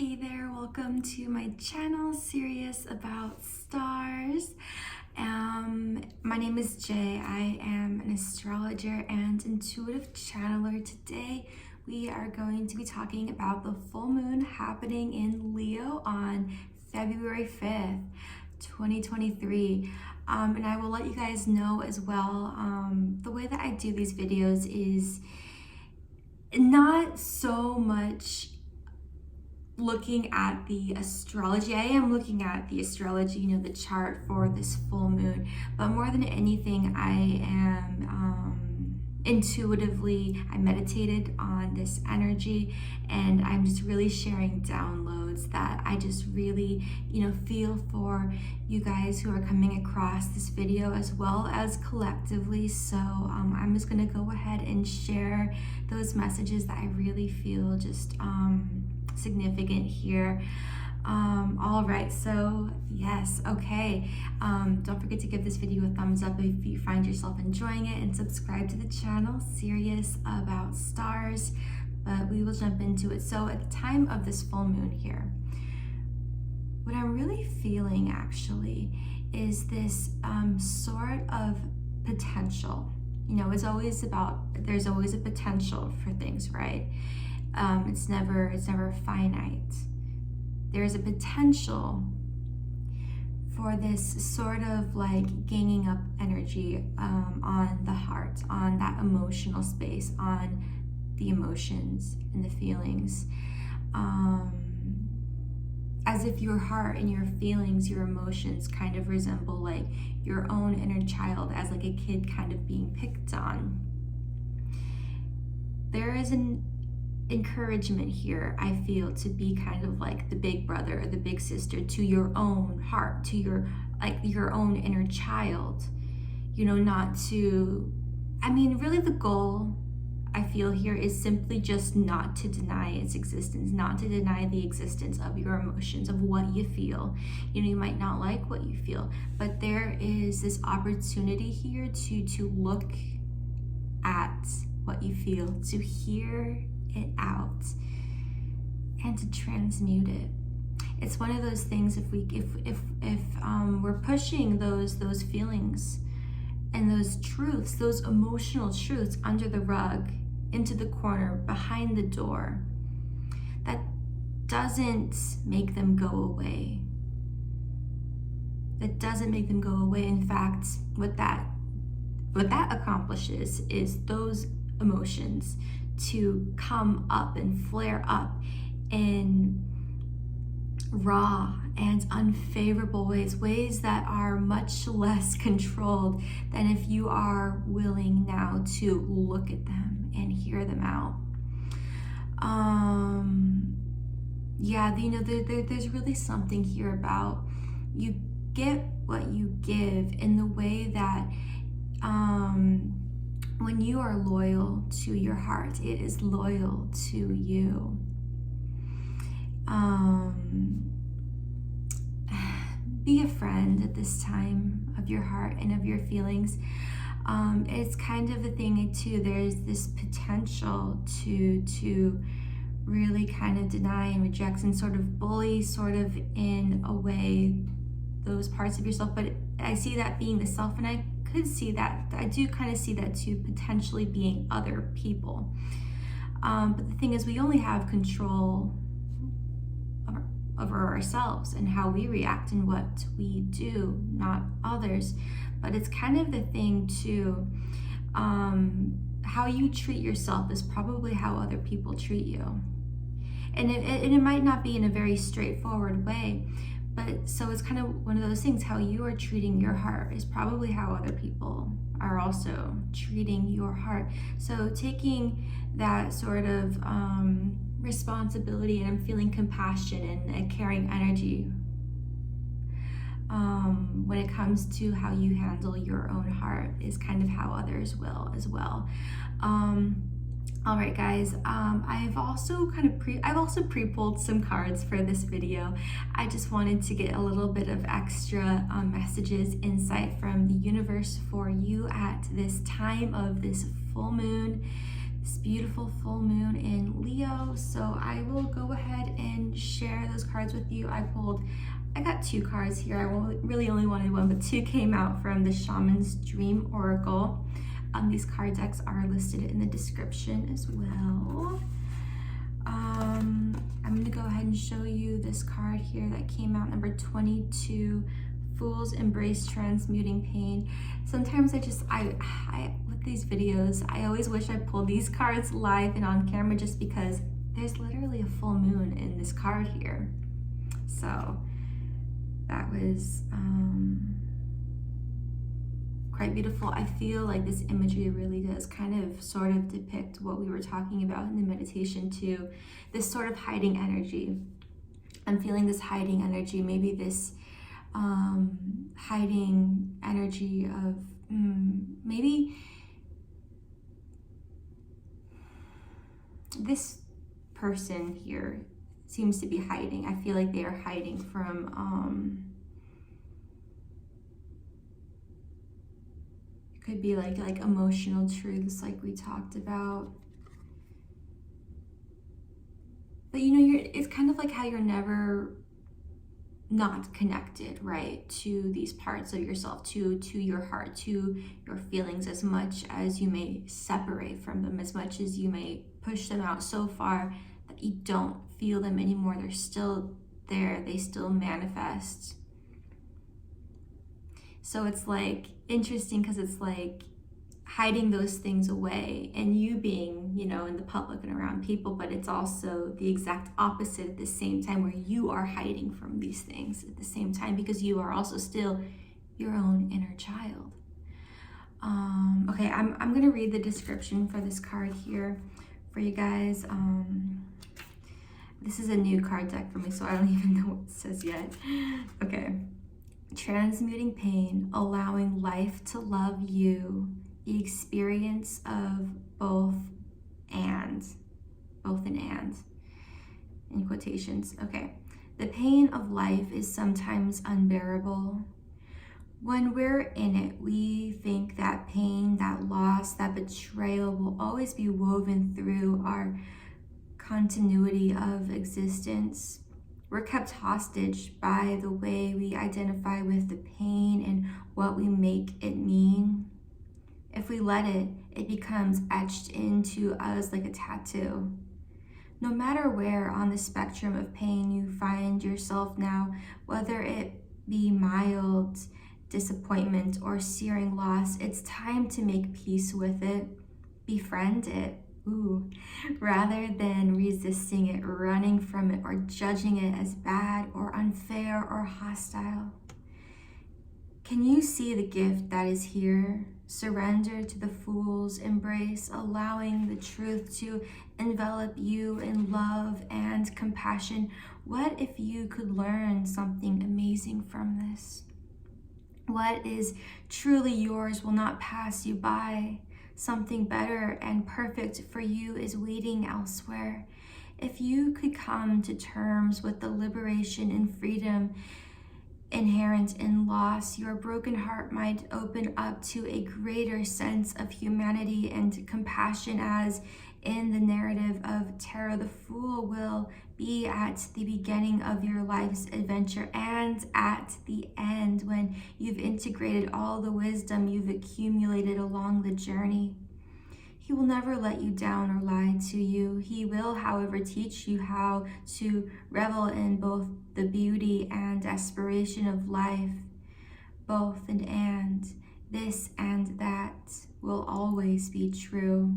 Hey there, welcome to my channel, Serious About Stars. My name is Jay. I am an astrologer and intuitive channeler. Today we are going to be talking about the full moon happening in Leo on February 5th, 2023. And I will let you guys know as well, the way that I do these videos is not so much looking at the astrology. I am looking at the astrology, you know, the chart for this full moon, but more than anything, I am intuitively, I meditated on this energy, and I'm just really sharing downloads that I just really, you know, feel for you guys who are coming across this video as well as collectively. So I'm just gonna go ahead and share those messages that I really feel just significant here. All right, so yes, okay, don't forget to give this video a thumbs up if you find yourself enjoying it, and subscribe to the channel, Serious About Stars. But we will jump into it. So at the time of this full moon here, what I'm really feeling actually is this sort of potential. You know, it's always about, there's always a potential for things, right? It's never finite. There's a potential for this sort of like ganging up energy on the heart, on that emotional space, on the emotions and the feelings. As if your heart and your feelings, your emotions kind of resemble like your own inner child, as like a kid kind of being picked on. There is an encouragement here, I feel, to be kind of like the big brother or the big sister to your own heart, to your own inner child, you know, not to, I mean, really the goal I feel here is simply just not to deny its existence, not to deny the existence of your emotions, of what you feel. You know, you might not like what you feel, but there is this opportunity here to look at what you feel, to hear it out, and to transmute it. It's one of those things, if we're pushing those feelings and those truths, those emotional truths under the rug, into the corner, behind the door, that doesn't make them go away. That doesn't make them go away. In fact, what that accomplishes is those emotions to come up and flare up in raw and unfavorable ways that are much less controlled than if you are willing now to look at them and hear them out. Yeah, you know, there's really something here about you get what you give, in the way that when you are loyal to your heart, it is loyal to you. Be a friend at this time of your heart and of your feelings. It's kind of a thing too, there's this potential to really kind of deny and reject and sort of bully, sort of in a way, those parts of yourself. But I see that being the self, and I could see that, I do kind of see that too, potentially being other people. But the thing is, we only have control over ourselves and how we react and what we do, not others. But it's kind of the thing too, how you treat yourself is probably how other people treat you. And it might not be in a very straightforward way, but so it's kind of one of those things, how you are treating your heart is probably how other people are also treating your heart. So taking that sort of responsibility, and I'm feeling compassion and a caring energy when it comes to how you handle your own heart, is kind of how others will as well. All right, guys, I've also pre-pulled some cards for this video. I just wanted to get a little bit of extra messages, insight from the universe for you at this time of this full moon, this beautiful full moon in Leo. So I will go ahead and and share those cards with you. I got 2 cards here. I really only wanted 1, but 2 came out from the Shaman's Dream Oracle. These card decks are listed in the description as well. I'm going to go ahead and show you this card here that came out, number 22, Fools Embrace Transmuting Pain. Sometimes I with these videos, I always wish I pulled these cards live and on camera, just because there's literally a full moon in this card here. So that was quite beautiful. I feel like this imagery really does kind of sort of depict what we were talking about in the meditation too, this sort of hiding energy. I'm feeling this hiding energy, maybe this hiding energy of maybe this person here seems to be hiding. I feel like they are hiding from could be like emotional truths like we talked about. But you know, it's kind of like how you're never not connected, right, to these parts of yourself, to your heart, to your feelings, as much as you may separate from them, as much as you may push them out so far that you don't feel them anymore. They're still there, they still manifest. So it's like interesting, because it's like hiding those things away and you being, you know, in the public and around people, but it's also the exact opposite at the same time, where you are hiding from these things at the same time, because you are also still your own inner child. Okay, I'm gonna read the description for this card here for you guys. This is a new card deck for me, so I don't even know what it says yet. Okay. Transmuting pain, allowing life to love you, the experience of both and in quotations. Okay. The pain of life is sometimes unbearable. When we're in it, we think that pain, that loss, that betrayal will always be woven through our continuity of existence. We're kept hostage by the way we identify with the pain and what we make it mean. If we let it, it becomes etched into us like a tattoo. No matter where on the spectrum of pain you find yourself now, whether it be mild disappointment or searing loss, it's time to make peace with it, befriend it. Rather than resisting it, running from it, or judging it as bad or unfair or hostile. Can you see the gift that is here? Surrender to the fool's embrace, allowing the truth to envelop you in love and compassion. What if you could learn something amazing from this? What is truly yours will not pass you by. Something better and perfect for you is waiting elsewhere. If you could come to terms with the liberation and freedom inherent in loss, your broken heart might open up to a greater sense of humanity and compassion, as in the narrative of Tarot, the Fool will be at the beginning of your life's adventure and at the end, when you've integrated all the wisdom you've accumulated along the journey. He will never let you down or lie to you. He will, however, teach you how to revel in both the beauty and aspiration of life. Both and this and that will always be true.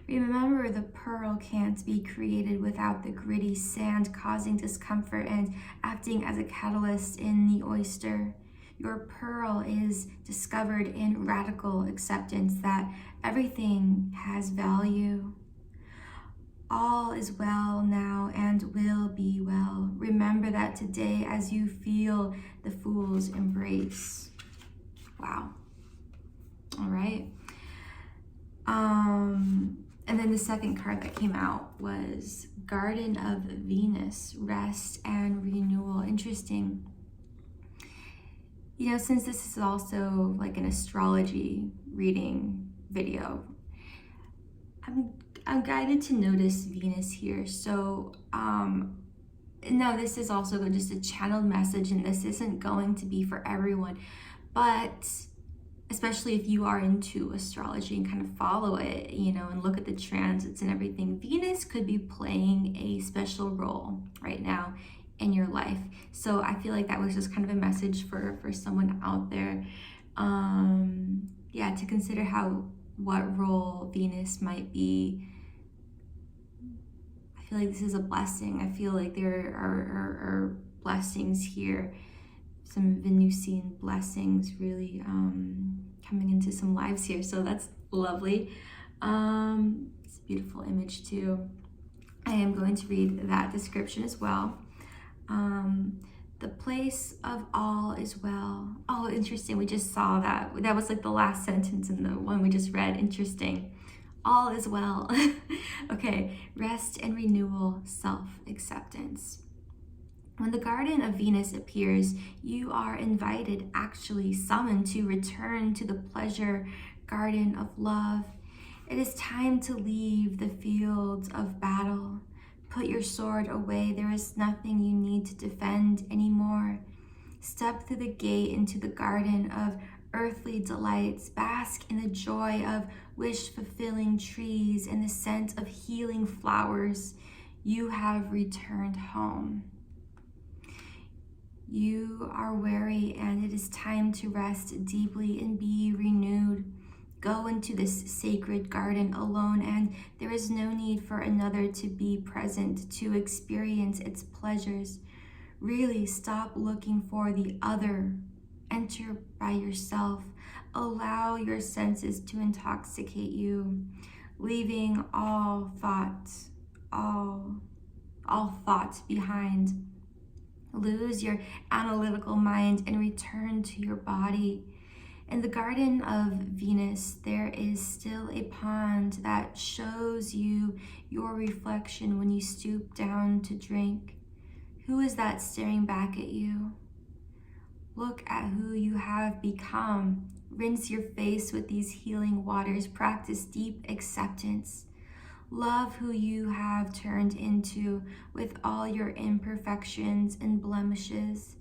Remember, the pearl can't be created without the gritty sand causing discomfort and acting as a catalyst in the oyster. Your pearl is discovered in radical acceptance that everything has value. All is well now and will be well. Remember that today as you feel the fool's embrace. Wow. All right. And then the second card that came out was Garden of Venus, Rest and Renewal. Interesting. You know, since this is also like an astrology reading video, I'm guided to notice Venus here. So now this is also just a channeled message, and this isn't going to be for everyone, but especially if you are into astrology and kind of follow it, you know, and look at the transits and everything, Venus could be playing a special role right now in your life. So I feel like that was just kind of a message for someone out there, yeah, to consider what role Venus might be. I feel like this is a blessing. I feel like there are blessings here, some Venusian blessings really coming into some lives here. So that's lovely. It's a beautiful image too. I am going to read that description as well. The place of all is well. Oh, interesting. We just saw that. That was like the last sentence in the one we just read. Interesting. All is well. Okay. Rest and renewal, self-acceptance. When the garden of Venus appears, you are invited, actually summoned, to return to the pleasure garden of love. It is time to leave the fields of battle. Put your sword away. There is nothing you need to defend anymore. Step through the gate into the garden of earthly delights. Bask in the joy of wish-fulfilling trees and the scent of healing flowers. You have returned home. You are weary, and it is time to rest deeply and be renewed. Go into this sacred garden alone, and there is no need for another to be present to experience its pleasures. Really, stop looking for the other. Enter by yourself. Allow your senses to intoxicate you, leaving all thoughts behind. Lose your analytical mind and return to your body. In the garden of Venus, there is still a pond that shows you your reflection when you stoop down to drink. Who is that staring back at you? Look at who you have become. Rinse your face with these healing waters. Practice deep acceptance. Love who you have turned into with all your imperfections and blemishes.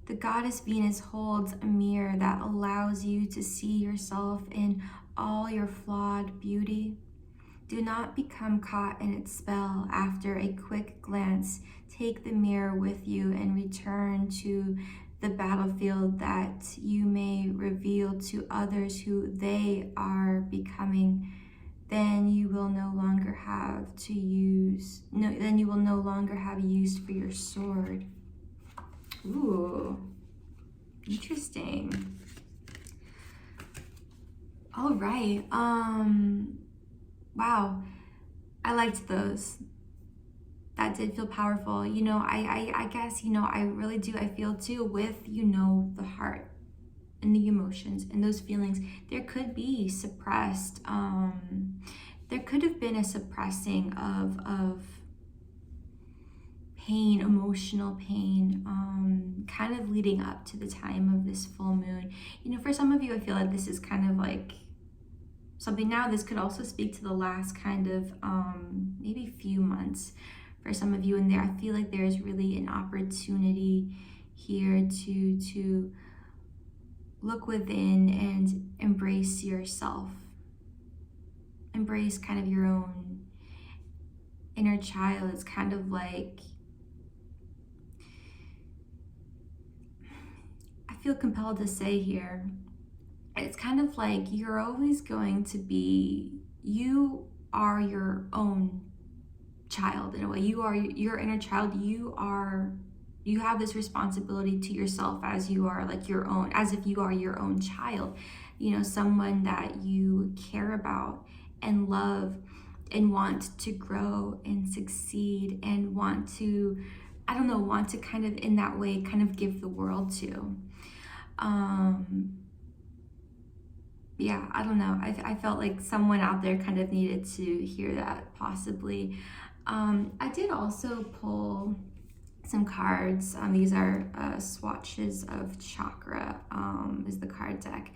The goddess Venus holds a mirror that allows you to see yourself in all your flawed beauty. Do not become caught in its spell. After a quick glance, take the mirror with you and return to the battlefield that you may reveal to others who they are becoming. Then you will no longer have use for your sword. Ooh, interesting. All right. Wow. I liked those. That did feel powerful. You know, I guess, you know, I really do. I feel too with, you know, the heart and the emotions and those feelings. There could be suppressed, there could have been a suppressing of pain, emotional pain, kind of leading up to the time of this full moon. You know, for some of you, I feel like this is kind of like something now. This could also speak to the last kind of maybe few months for some of you in there. I feel like there's really an opportunity here to look within and embrace yourself. Embrace kind of your own inner child. It's kind of like, I feel compelled to say here, it's kind of like you're always going to be, you are your own child in a way. You are your inner child. You have this responsibility to yourself as you are like your own, as if you are your own child, you know, someone that you care about and love and want to grow and succeed and want to, I don't know, want to kind of in that way kind of give the world to. Yeah, I don't know. I felt like someone out there kind of needed to hear that possibly. I did also pull some cards. These are swatches of Chakra, is the card deck.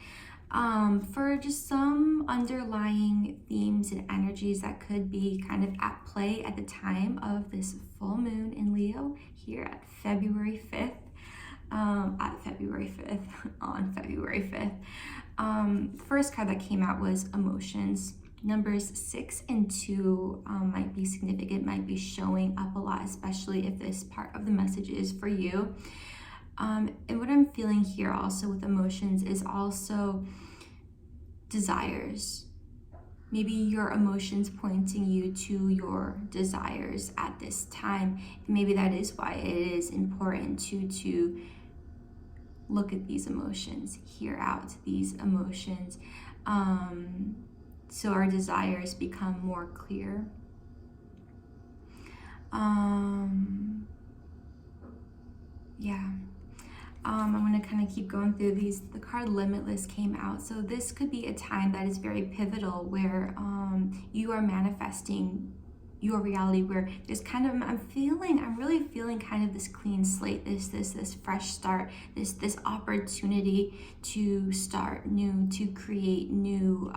for just some underlying themes and energies that could be kind of at play at the time of this full moon in Leo here at February 5th. On February 5th. First card that came out was emotions. Numbers 6 and 2 might be significant, might be showing up a lot, especially if this part of the message is for you. And what I'm feeling here also with emotions is also desires. Maybe your emotions pointing you to your desires at this time. Maybe that is why it is important to look at these emotions, hear out these emotions, so our desires become more clear. I'm going to kind of keep going through these. The card Limitless came out. So this could be a time that is very pivotal where you are manifesting your reality, where there's kind of, I'm really feeling kind of this clean slate, this fresh start, this opportunity to start new, to create new,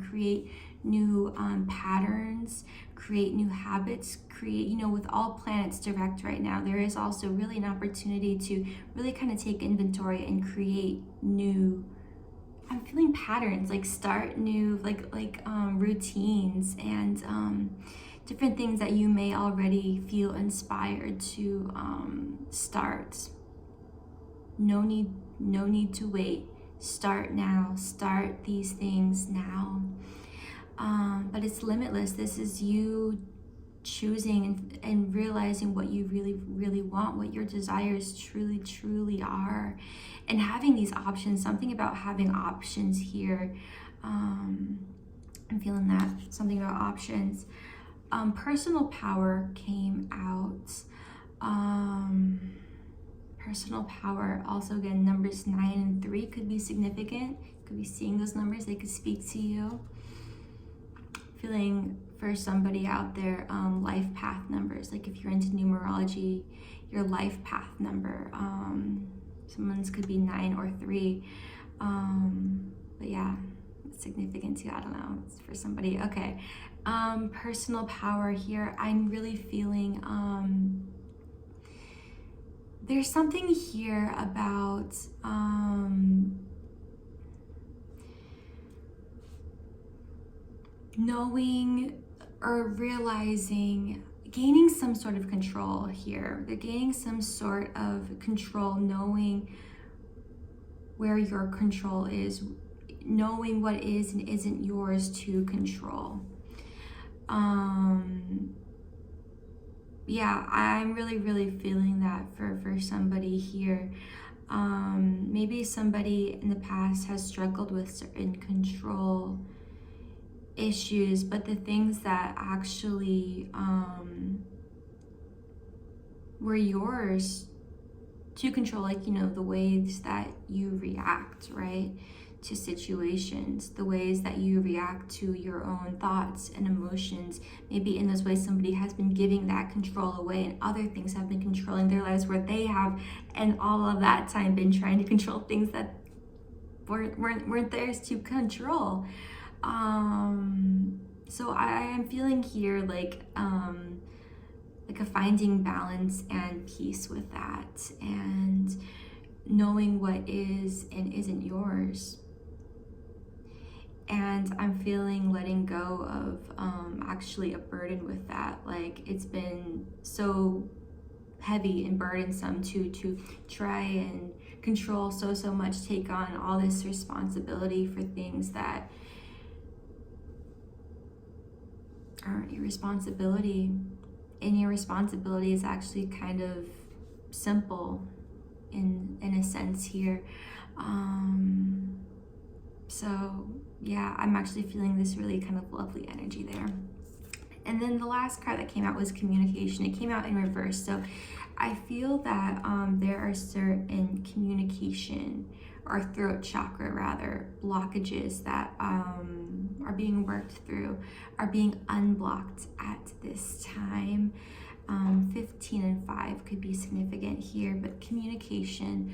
create new patterns, create new habits, create, with all planets direct right now, there is also really an opportunity to really kind of take inventory and create new, I'm feeling patterns, like start new, like routines and different things that you may already feel inspired to start. No need to wait. Start now. Start these things now. But it's limitless. This is you choosing and realizing what you really want, what your desires truly are, and having these options. Something about having options here. I'm feeling that, something about options. Personal power came out. Personal power, also again, numbers 9 and 3 could be significant. Could be seeing those numbers, they could speak to you. Feeling for somebody out there, life path numbers, like if you're into numerology, your life path number, someone's could be 9 or 3, but yeah, it's significant too. I don't know, it's for somebody. Okay, personal power here. I'm really feeling there's something here about knowing or realizing, gaining some sort of control here. They're gaining some sort of control, knowing where your control is, knowing what is and isn't yours to control. Yeah, I'm really feeling that for somebody here. Maybe somebody in the past has struggled with certain control issues, but the things that actually were yours to control, like, the ways that you react, right, to situations, the ways that you react to your own thoughts and emotions. Maybe in those ways somebody has been giving that control away, and other things have been controlling their lives, where they have, and all of that time, been trying to control things that weren't theirs to control. So I am feeling here like a finding balance and peace with that, and knowing what is and isn't yours. And I'm feeling letting go of actually a burden with that. Like, it's been so heavy and burdensome to try and control so much, take on all this responsibility for things that aren't your responsibility. And your responsibility is actually kind of simple in a sense here. So yeah, I'm actually feeling this really kind of lovely energy there. And then the last card that came out was communication. It came out in reverse. So I feel that there are certain communication, or throat chakra rather, blockages that are being worked through, are being unblocked at this time. 15 and 5 could be significant here, but communication,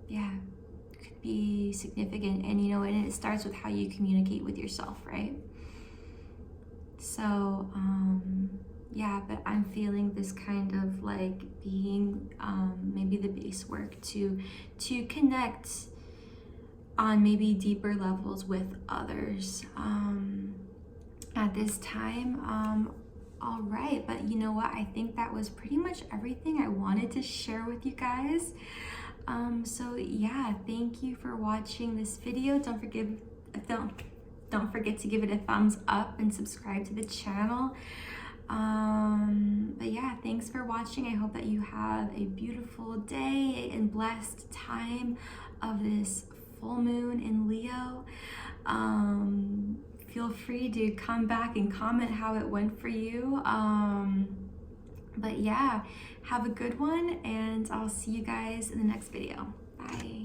yeah, could be significant. And you know, and it starts with how you communicate with yourself, right? So yeah, but I'm feeling this kind of like being maybe the base work to connect on maybe deeper levels with others at this time. All right, but you know what? I think that was pretty much everything I wanted to share with you guys. So yeah, thank you for watching this video. Don't forget to give it a thumbs up and subscribe to the channel. But yeah, thanks for watching. I hope that you have a beautiful day and blessed time of this full moon in Leo. Feel free to come back and comment how it went for you. But yeah, have a good one, and I'll see you guys in the next video. Bye.